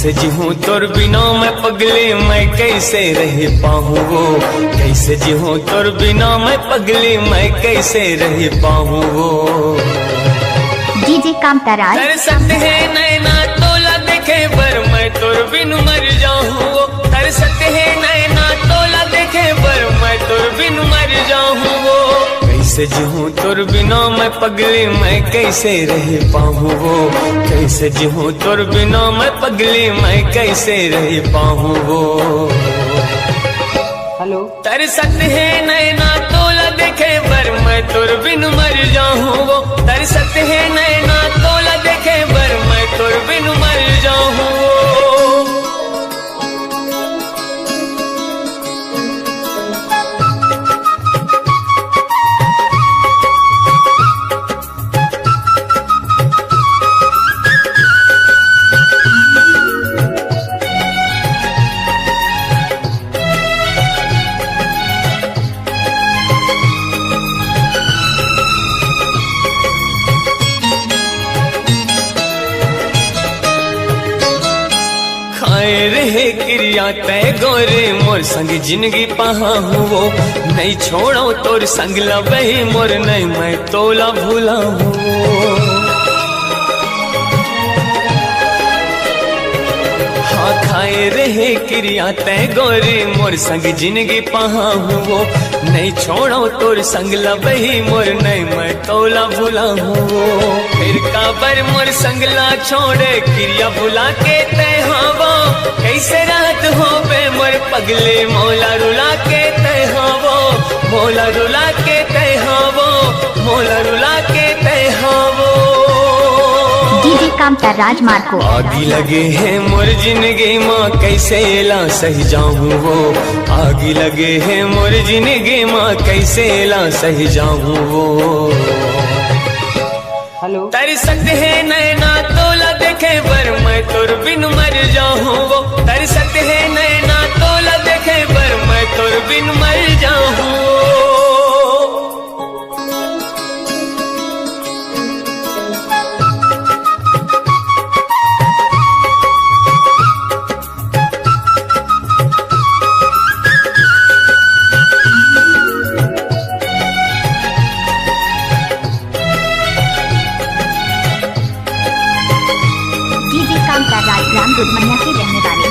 कैसे जीऊँ तोर बिना मैं पगली, मैं कैसे रह पाऊँ वो, कैसे जीऊँ तोर बिना मैं पगली, मैं कैसे रह पाऊँ वो। डीजे कामताराज तरसत है नैना तोला देखे पर मैं तोर बिन मर जाऊँ वो, तरसत है नैना तोला देखे पर मैं तोर बिन मर जाऊँ वो। कैसे जीऊँ तोर बिना मैं पगली, मैं कैसे रह पाऊँ वो, कैसे जीऊँ तोर बिना मैं पगली, मैं कैसे रह पाऊँ वो। हेलो। तरसत है नैना तोला देखे पर मैं तोर बिन मर जाऊँ वो, तरसत है नैना तोला देखे पर मैं तोर बिन मर जाऊँ वो। खाए रहे क्रिया तय गोरे मोर संग जिंदगी पहा हूँ वो, नहीं छोड़ो तोर संग लबही मोर, नहीं मैं तोला भूला हूँ। हाँ खाए रहे क्रिया तय गोरे मोर संग जिंदगी पहा हूँ वो, नहीं छोड़ो तोर संग लबही मोर, नहीं मैं तोला भूला हूँ। फिर काबर मोर संगला छोड़े क्रिया भुला के तय हवा, कैसे रात हो बे मोर पगले मौला रुला के तय हवो, मौला रुला के तय हवो, मौला रुला के तय हवो। डीजे कामताराज मार्को आगी लगे हैं मोर जिंदगी माँ, कैसे ला सही जाऊँ वो, आगी लगे हैं मोर जिंदगी माँ, कैसे ला सही जाऊँ वो। हेलो। तरसत है नैना तोला देखे पर मैं तोर बिन मर जाऊँ वो, तरसत है नैना तोला देखे पर मैं तोर बिन मर जाऊँ। डीजे कामताराज राम दुधमनिया के रहने वाले